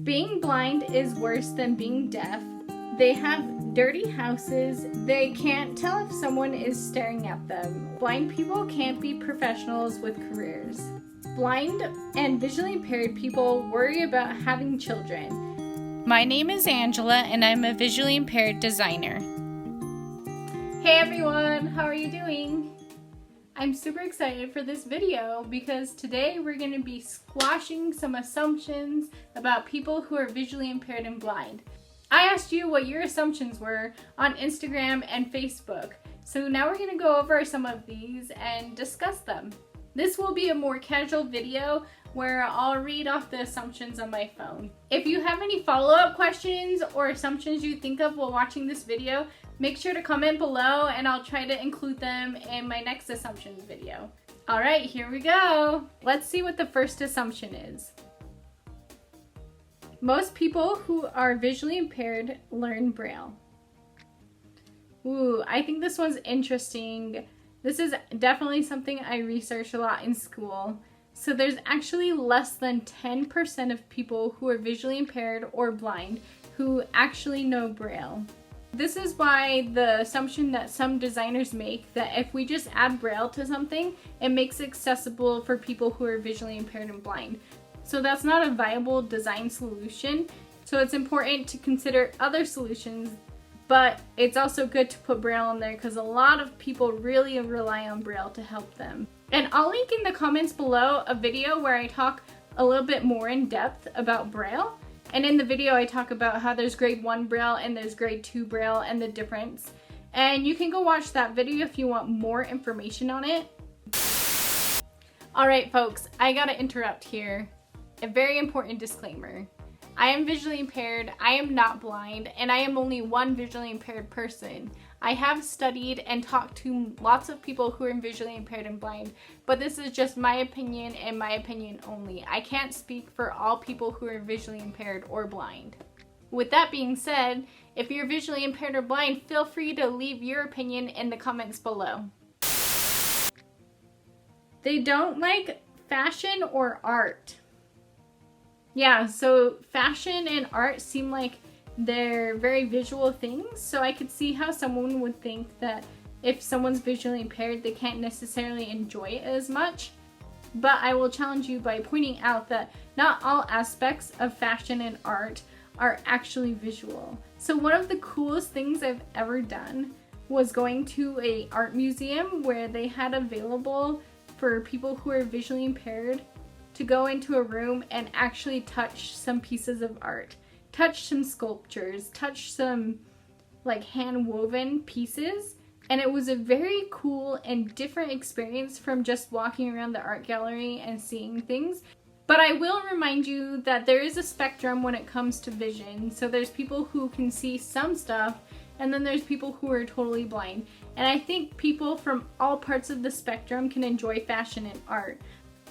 Being blind is worse than being deaf. They have dirty houses. They can't tell if someone is staring at them. Blind people can't be professionals with careers. Blind and visually impaired people worry about having children. My name is Angela and I'm a visually impaired designer. Hey everyone, how are you doing? I'm super excited for this video because today we're going to be squashing some assumptions about people who are visually impaired and blind. I asked you what your assumptions were on Instagram and Facebook, so now we're going to go over some of these and discuss them. This will be a more casual video where I'll read off the assumptions on my phone. If you have any follow-up questions or assumptions you think of while watching this video, make sure to comment below and I'll try to include them in my next assumptions video. Alright, here we go! Let's see what the first assumption is. Most people who are visually impaired learn Braille. Ooh, I think this one's interesting. This is definitely something I researched a lot in school. So there's actually less than 10% of people who are visually impaired or blind who actually know Braille. This is why the assumption that some designers make that if we just add Braille to something, it makes it accessible for people who are visually impaired and blind. So that's not a viable design solution. So it's important to consider other solutions, but it's also good to put Braille in there because a lot of people really rely on Braille to help them. And I'll link in the comments below a video where I talk a little bit more in depth about Braille. And in the video I talk about how there's grade 1 Braille and there's grade 2 Braille and the difference. And you can go watch that video if you want more information on it. Alright folks, I gotta interrupt here. A very important disclaimer. I am visually impaired, I am not blind, and I am only one visually impaired person. I have studied and talked to lots of people who are visually impaired and blind, but this is just my opinion and my opinion only. I can't speak for all people who are visually impaired or blind. With that being said, if you're visually impaired or blind, feel free to leave your opinion in the comments below. They don't like fashion or art. Yeah, so fashion and art seem like they're very visual things, so I could see how someone would think that if someone's visually impaired, they can't necessarily enjoy it as much. But I will challenge you by pointing out that not all aspects of fashion and art are actually visual. So one of the coolest things I've ever done was going to an art museum where they had available for people who are visually impaired to go into a room and actually touch some pieces of art. Touch some sculptures, touch some like hand woven pieces, and it was a very cool and different experience from just walking around the art gallery and seeing things. But I will remind you that there is a spectrum when it comes to vision. So there's people who can see some stuff, and then there's people who are totally blind. And I think people from all parts of the spectrum can enjoy fashion and art.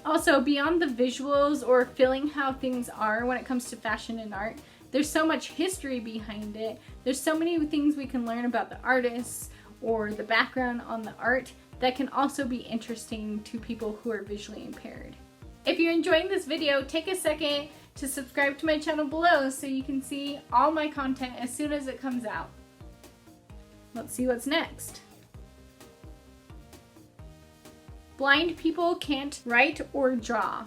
Also, beyond the visuals or feeling how things are when it comes to fashion and art, there's so much history behind it. There's so many things we can learn about the artists or the background on the art that can also be interesting to people who are visually impaired. If you're enjoying this video, take a second to subscribe to my channel below so you can see all my content as soon as it comes out. Let's see what's next. Blind people can't write or draw.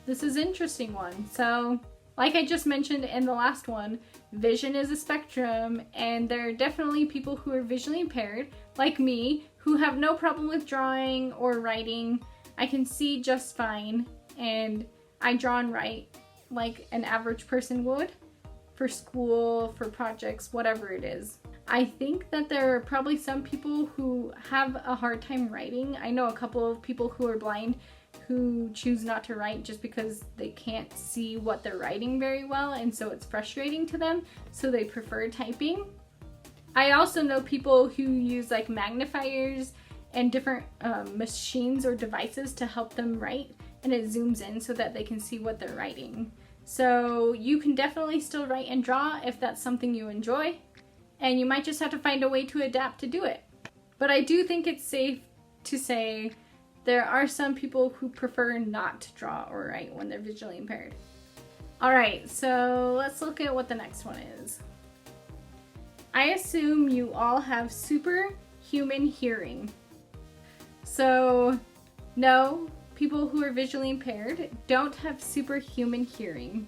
This is an interesting one. So, like I just mentioned in the last one, vision is a spectrum, and there are definitely people who are visually impaired, like me, who have no problem with drawing or writing. I can see just fine, and I draw and write like an average person would for school, for projects, whatever it is. I think that there are probably some people who have a hard time writing. I know a couple of people who are blind who choose not to write just because they can't see what they're writing very well, and so it's frustrating to them, so they prefer typing. I also know people who use like magnifiers and different machines or devices to help them write, and it zooms in so that they can see what they're writing. So you can definitely still write and draw if that's something you enjoy. And you might just have to find a way to adapt to do it. But I do think it's safe to say there are some people who prefer not to draw or write when they're visually impaired. Alright, so let's look at what the next one is. I assume you all have superhuman hearing. So, no, people who are visually impaired don't have superhuman hearing.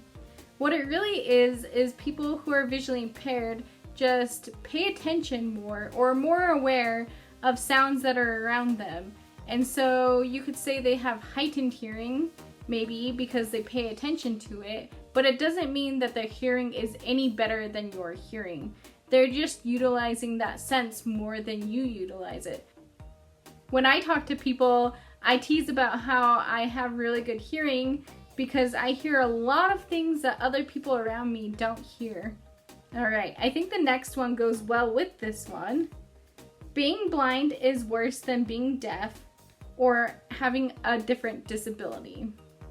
What it really is people who are visually impaired just pay attention more or more aware of sounds that are around them. And so you could say they have heightened hearing, maybe because they pay attention to it, but it doesn't mean that their hearing is any better than your hearing. They're just utilizing that sense more than you utilize it. When I talk to people, I tease about how I have really good hearing because I hear a lot of things that other people around me don't hear. Alright, I think the next one goes well with this one. Being blind is worse than being deaf or having a different disability.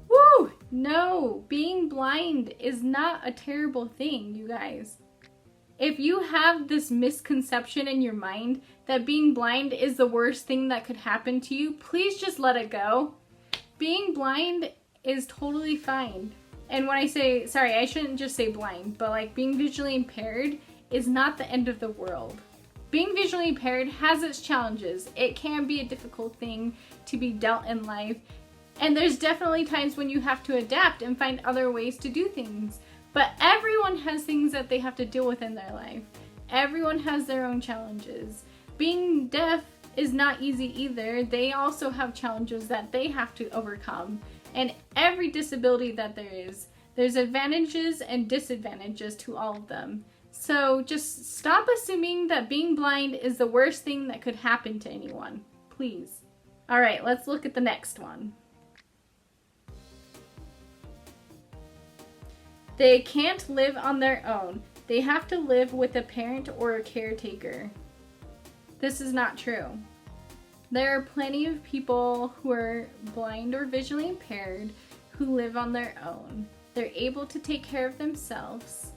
Woo! No, being blind is not a terrible thing, you guys. If you have this misconception in your mind that being blind is the worst thing that could happen to you, please just let it go. Being blind is totally fine. And when I say, sorry, I shouldn't just say blind, but like being visually impaired is not the end of the world. Being visually impaired has its challenges. It can be a difficult thing to be dealt in life. And there's definitely times when you have to adapt and find other ways to do things. But everyone has things that they have to deal with in their life. Everyone has their own challenges. Being deaf is not easy either. They also have challenges that they have to overcome. And every disability that there is, there's advantages and disadvantages to all of them. So just stop assuming that being blind is the worst thing that could happen to anyone, please. All right, let's look at the next one. They can't live on their own. They have to live with a parent or a caretaker. This is not true. There are plenty of people who are blind or visually impaired who live on their own. They're able to take care of themselves,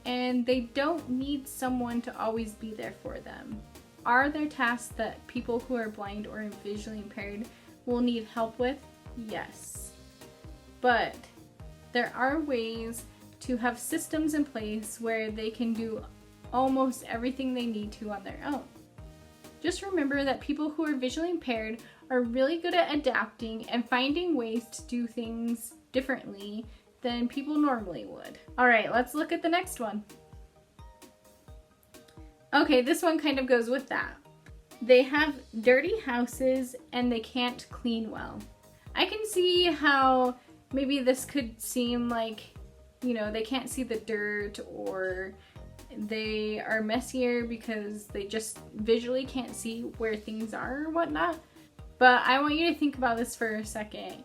and they don't need someone to always be there for them. Are there tasks that people who are blind or visually impaired will need help with? Yes. But there are ways to have systems in place where they can do almost everything they need to on their own. Just remember that people who are visually impaired are really good at adapting and finding ways to do things differently than people normally would. All right, let's look at the next one. Okay, this one kind of goes with that. They have dirty houses and they can't clean well. I can see how maybe this could seem like, you know, they can't see the dirt or they are messier because they just visually can't see where things are or whatnot. But I want you to think about this for a second.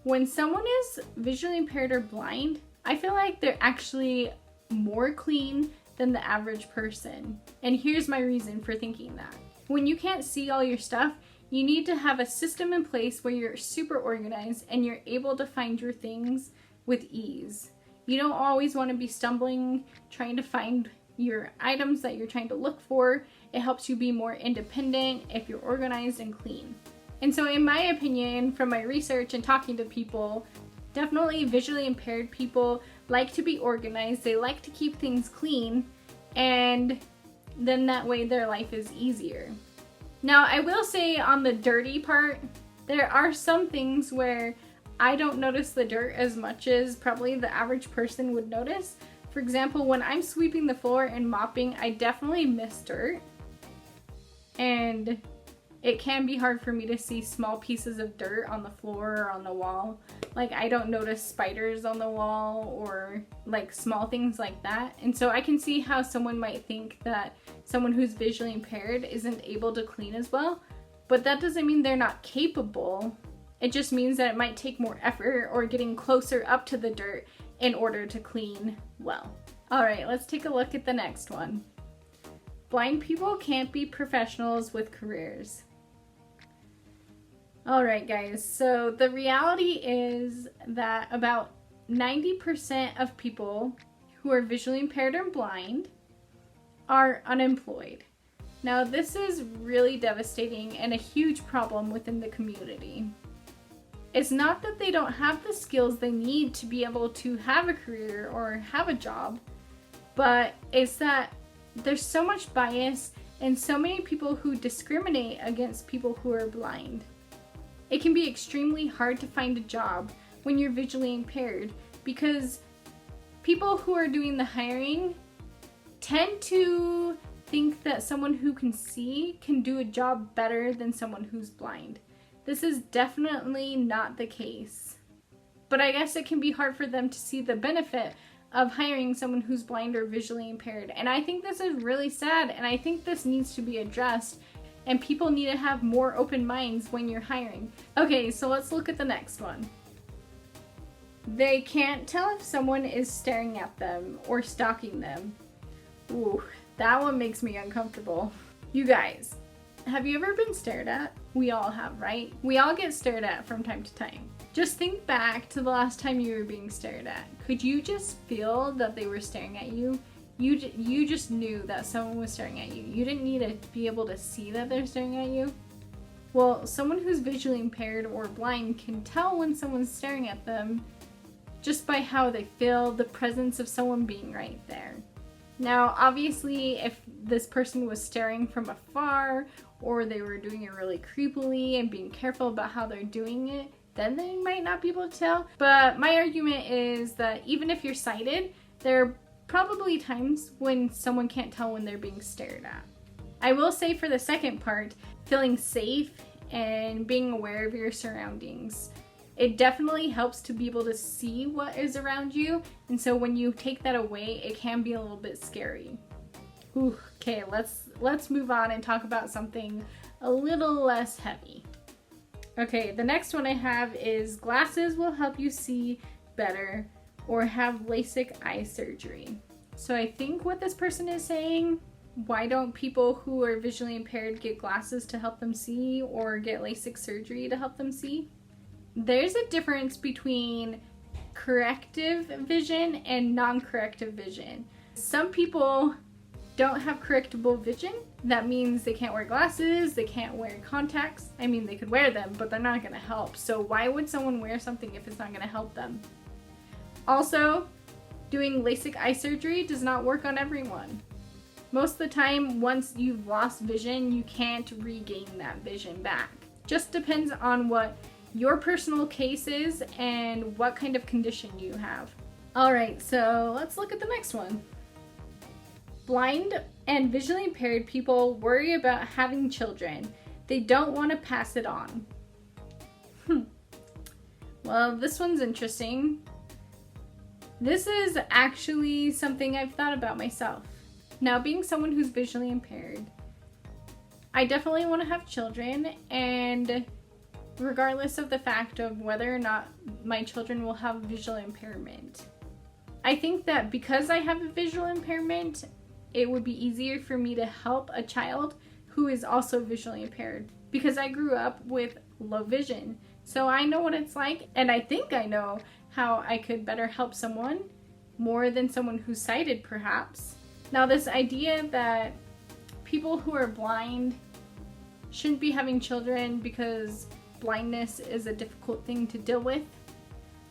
When someone is visually impaired or blind, I feel like they're actually more clean than the average person. And here's my reason for thinking that. When you can't see all your stuff, you need to have a system in place where you're super organized and you're able to find your things with ease. You don't always want to be stumbling, trying to find your items that you're trying to look for. It helps you be more independent if you're organized and clean. And so in my opinion, from my research and talking to people, definitely visually impaired people like to be organized. They like to keep things clean, and then that way their life is easier. Now, I will say on the dirty part, there are some things where I don't notice the dirt as much as probably the average person would notice. For example, when I'm sweeping the floor and mopping, I definitely miss dirt. And it can be hard for me to see small pieces of dirt on the floor or on the wall. Like, I don't notice spiders on the wall or like small things like that. And so I can see how someone might think that someone who's visually impaired isn't able to clean as well. But that doesn't mean they're not capable. It just means that it might take more effort or getting closer up to the dirt in order to clean well. All right, let's take a look at the next one. Blind people can't be professionals with careers. All right, guys, so the reality is that about 90% of people who are visually impaired or blind are unemployed. Now, this is really devastating and a huge problem within the community. It's not that they don't have the skills they need to be able to have a career or have a job, but it's that there's so much bias and so many people who discriminate against people who are blind. It can be extremely hard to find a job when you're visually impaired because people who are doing the hiring tend to think that someone who can see can do a job better than someone who's blind. This is definitely not the case. But I guess it can be hard for them to see the benefit of hiring someone who's blind or visually impaired. And I think this is really sad, and I think this needs to be addressed, and people need to have more open minds when you're hiring. Okay, so let's look at the next one. They can't tell if someone is staring at them or stalking them. Ooh, that one makes me uncomfortable. You guys, have you ever been stared at? We all have, right? We all get stared at from time to time. Just think back to the last time you were being stared at. Could you just feel that they were staring at you? You just knew that someone was staring at you. You didn't need to be able to see that they're staring at you. Well, someone who's visually impaired or blind can tell when someone's staring at them just by how they feel the presence of someone being right there. Now, obviously, if this person was staring from afar or they were doing it really creepily and being careful about how they're doing it, then they might not be able to tell. But my argument is that even if you're sighted, there are probably times when someone can't tell when they're being stared at. I will say for the second part, feeling safe and being aware of your surroundings. It definitely helps to be able to see what is around you, and so when you take that away, it can be a little bit scary. Ooh, okay, let's move on and talk about something a little less heavy. Okay, the next one I have is glasses will help you see better or have Lasik eye surgery. So I think what this person is saying, why don't people who are visually impaired get glasses to help them see or get Lasik surgery to help them see? There's a difference between corrective vision and non-corrective vision. Some people don't have correctable vision. That means they can't wear glasses, they can't wear contacts. I mean, they could wear them, but they're not gonna help. So why would someone wear something if it's not gonna help them? Also, doing Lasik eye surgery does not work on everyone. Most of the time, once you've lost vision, you can't regain that vision back. Just depends on what your personal case is and what kind of condition you have. Alright, so let's look at the next one. Blind and visually impaired people worry about having children. They don't want to pass it on. Well, this one's interesting. This is actually something I've thought about myself. Now, being someone who's visually impaired, I definitely want to have children, and regardless of the fact of whether or not my children will have visual impairment. I think that because I have a visual impairment, it would be easier for me to help a child who is also visually impaired because I grew up with low vision. So I know what it's like, and I think I know how I could better help someone more than someone who's sighted, perhaps. Now, this idea that people who are blind shouldn't be having children because blindness is a difficult thing to deal with.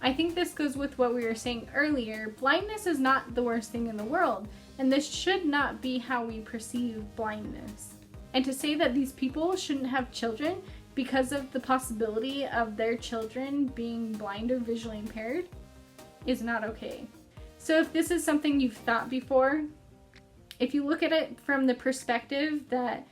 I think this goes with what we were saying earlier. Blindness is not the worst thing in the world, and this should not be how we perceive blindness. And to say that these people shouldn't have children because of the possibility of their children being blind or visually impaired is not okay. So if this is something you've thought before, if you look at it from the perspective that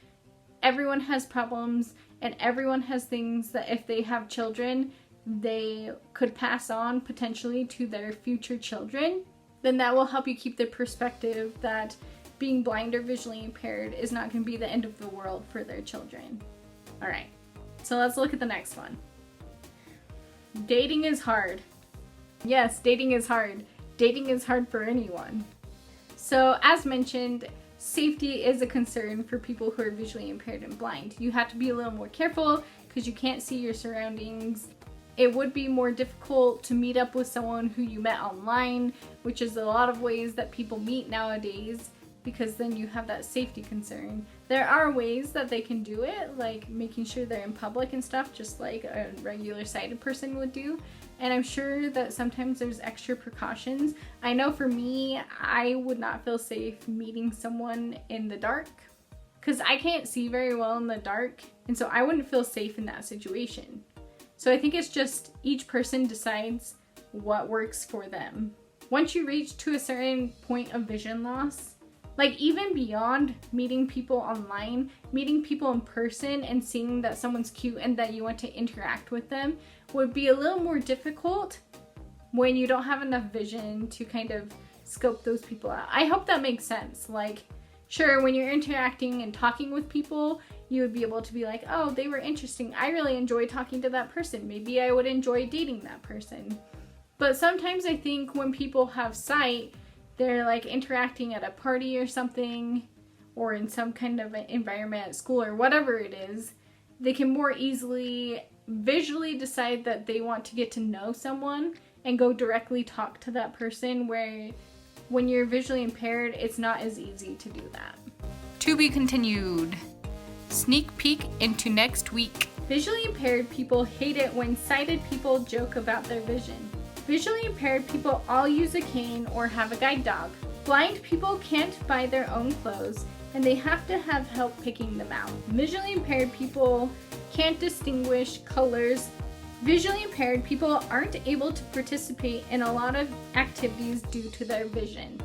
everyone has problems and everyone has things that if they have children, they could pass on potentially to their future children, then that will help you keep the perspective that being blind or visually impaired is not going to be the end of the world for their children. All right, so let's look at the next one. Dating is hard. Yes, dating is hard. Dating is hard for anyone. So as mentioned, safety is a concern for people who are visually impaired and blind. You have to be a little more careful because you can't see your surroundings. It would be more difficult to meet up with someone who you met online, which is a lot of ways that people meet nowadays. because then you have that safety concern. There are ways that they can do it, like making sure they're in public and stuff, just like a regular sighted person would do. And I'm sure that sometimes there's extra precautions. I know for me, I would not feel safe meeting someone in the dark because I can't see very well in the dark. And so I wouldn't feel safe in that situation. So I think it's just each person decides what works for them. Once you reach to a certain point of vision loss, like even beyond meeting people online, meeting people in person and seeing that someone's cute and that you want to interact with them would be a little more difficult when you don't have enough vision to kind of scope those people out. I hope that makes sense. Like, sure, when you're interacting and talking with people, you would be able to be like, oh, they were interesting. I really enjoy talking to that person. Maybe I would enjoy dating that person. But sometimes I think when people have sight, they're like interacting at a party or something, or in some kind of an environment at school or whatever it is, they can more easily visually decide that they want to get to know someone and go directly talk to that person, where when you're visually impaired, it's not as easy to do that. To be continued. Sneak peek into next week. Visually impaired people hate it when sighted people joke about their vision. Visually impaired people all use a cane or have a guide dog. Blind people can't buy their own clothes and they have to have help picking them out. Visually impaired people can't distinguish colors. Visually impaired people aren't able to participate in a lot of activities due to their vision.